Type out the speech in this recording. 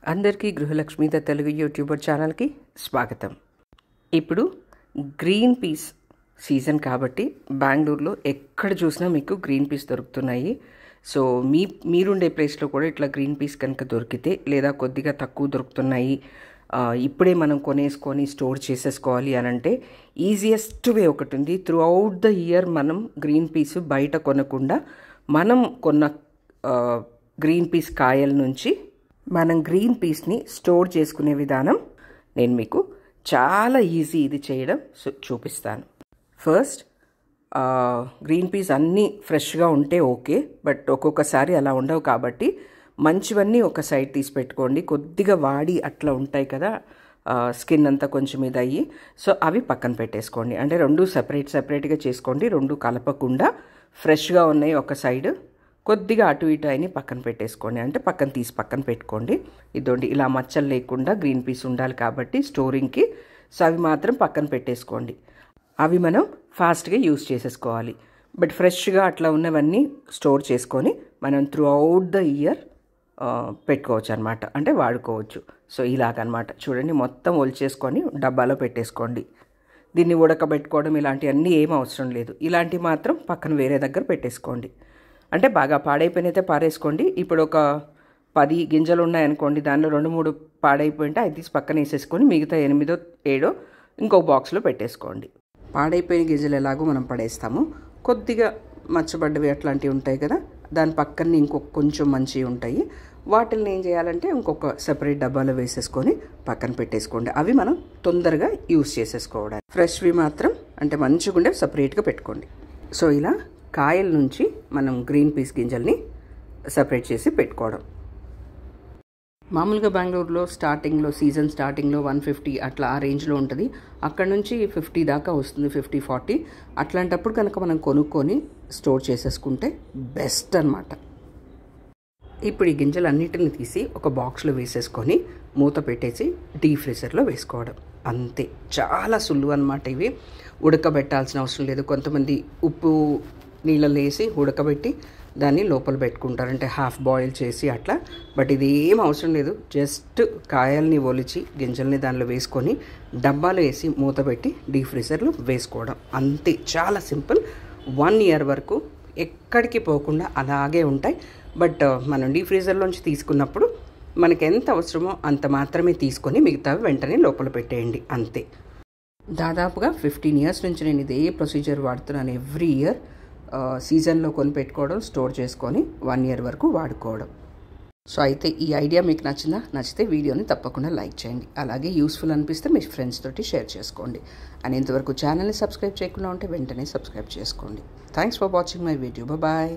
అందరికీ గృహలక్ష్మి the Telugu YouTuber ఛానల్కి స్వాగతం. ఇప్పుడు గ్రీన్ పీస్ సీజన్ కాబట్టి బెంగళూరులో ఎక్కడ చూసినా మీకు గ్రీన్ పీస్ దొరుకుతున్నాయి. సో మీరుండే ప్లేస్లో కూడా ఇట్లా గ్రీన్ పీస్ కనుక దొరికితే లేదా కొద్దిగా తక్కువ దొరుకుతున్నాయి, ఇప్పుడే మనం కొనేసుకొని స్టోర్ చేసేసుకోవాలి అని అంటే ఈజియెస్ట్ వే ఒకటి ఉంది. త్రూ అవుట్ ద ఇయర్ మనం గ్రీన్ పీస్ బయట కొనకుండా మనం కొన్న గ్రీన్ పీస్ కాయల నుంచి మనం గ్రీన్ పీస్ని స్టోర్ చేసుకునే విధానం నేను మీకు చాలా ఈజీ ఇది చేయడం చూపిస్తాను. ఫస్ట్ గ్రీన్ పీస్ అన్నీ ఫ్రెష్గా ఉంటే ఓకే, బట్ ఒక్కొక్కసారి అలా ఉండవు కాబట్టి మంచివన్నీ ఒక సైడ్ తీసి పెట్టుకోండి. కొద్దిగా వాడి అట్లా ఉంటాయి కదా, స్కిన్ అంతా కొంచెం ఇది అయ్యి, సో అవి పక్కన పెట్టేసుకోండి. అంటే రెండు సపరేట్గా చేసుకోండి, రెండు కలపకుండా ఫ్రెష్గా ఉన్నాయి ఒక సైడ్, కొద్దిగా అటు ఇటు అయిన పక్కన పెట్టేసుకోండి. అంటే పక్కన పెట్టుకోండి. ఇదోండి ఇలా మచ్చలు లేకుండా గ్రీన్ పీస్ ఉండాలి కాబట్టి స్టోరింగ్కి, సో అవి మాత్రం పక్కన పెట్టేసుకోండి. అవి మనం ఫాస్ట్గా యూస్ చేసేసుకోవాలి. బట్ ఫ్రెష్గా అట్లా ఉన్నవన్నీ స్టోర్ చేసుకొని మనం త్రూ అవుట్ ద ఇయర్ పెట్టుకోవచ్చు అనమాట, అంటే వాడుకోవచ్చు. సో ఇలాగనమాట చూడండి, మొత్తం ఒలిచేసుకొని డబ్బాలో పెట్టేసుకోండి. దీన్ని ఉడకబెట్టుకోవడం ఇలాంటివన్నీ ఏం అవసరం లేదు. ఇలాంటివి మాత్రం పక్కన వేరే దగ్గర పెట్టేసుకోండి. అంటే బాగా పాడైపోయినైతే పారేసుకోండి. ఇప్పుడు ఒక 10 గింజలు ఉన్నాయనుకోండి, దానిలో 2-3 పాడైపోయింటే అది తీసి పక్కన వేసేసుకొని మిగతా 8-7 ఇంకో బాక్స్లో పెట్టేసుకోండి. పాడైపోయిన గింజలు ఎలాగో మనం పడేస్తాము, కొద్దిగా మచ్చబడ్డవి అట్లాంటివి ఉంటాయి కదా, దాని పక్కన ఇంకొక కొంచెం మంచివి ఉంటాయి. వాటిని ఏం చేయాలంటే ఇంకొక సెపరేట్ డబ్బాలో వేసేసుకొని పక్కన పెట్టేసుకోండి. అవి మనం తొందరగా యూస్ చేసేసుకోవడానికి. ఫ్రెష్వి మాత్రం అంటే మంచిగా ఉండే సపరేట్గా పెట్టుకోండి. సో ఇలా కాయల నుంచి మనం గ్రీన్ పీస్ గింజల్ని సపరేట్ చేసి పెట్టుకోవడం. మామూలుగా బెంగళూరులో సీజన్ స్టార్టింగ్లో 150 అట్లా ఆ రేంజ్లో ఉంటుంది. అక్కడ నుంచి 50 దాకా వస్తుంది, 50-40. అట్లాంటప్పుడు కనుక మనం కొనుక్కొని స్టోర్ చేసేసుకుంటే బెస్ట్ అనమాట. ఇప్పుడు ఈ గింజలన్నిటిని తీసి ఒక బాక్స్లో వేసేసుకొని మూత పెట్టేసి డీప్ ఫ్రీజర్లో వేసుకోవడం. అంతే, చాలా సులువు అనమాట. ఇవి ఉడకబెట్టాల్సిన అవసరం లేదు. కొంతమంది ఉప్పు నీళ్ళలో వేసి ఉడకబెట్టి దాన్ని లోపల పెట్టుకుంటారు, అంటే హాఫ్ బాయిల్ చేసి అట్లా. బట్ ఇది ఏం అవసరం లేదు. జస్ట్ కాయల్ని ఒలిచి గింజల్ని దానిలో వేసుకొని డబ్బాలో వేసి మూత పెట్టి డీప్ ఫ్రీజర్లో వేసుకోవడం. అంతే, చాలా సింపుల్. 1 year వరకు ఎక్కడికి పోకుండా అలాగే ఉంటాయి. బట్ మనం డీప్ ఫ్రీజర్లోంచి తీసుకున్నప్పుడు మనకి ఎంత అవసరమో అంత మాత్రమే తీసుకొని మిగతావి వెంటనే లోపల పెట్టేయండి. అంతే. దాదాపుగా 15 years నుంచి నేను ఇదే ప్రొసీజర్ వాడుతున్నాను. ఎవ్రీ ఇయర్ సీజన్లో కొని పెట్టుకోవడం, స్టోర్ చేసుకొని 1 year వరకు వాడుకోవడం. సో అయితే ఈ ఐడియా మీకు నచ్చితే వీడియోని తప్పకుండా లైక్ చేయండి. అలాగే యూస్ఫుల్ అనిపిస్తే మీ ఫ్రెండ్స్ తోటి షేర్ చేసుకోండి. అండ్ ఇంతవరకు ఛానల్ని సబ్స్క్రైబ్ చేయకుండా ఉంటే వెంటనే సబ్స్క్రైబ్ చేసుకోండి. Thanks for watching my video. Bye.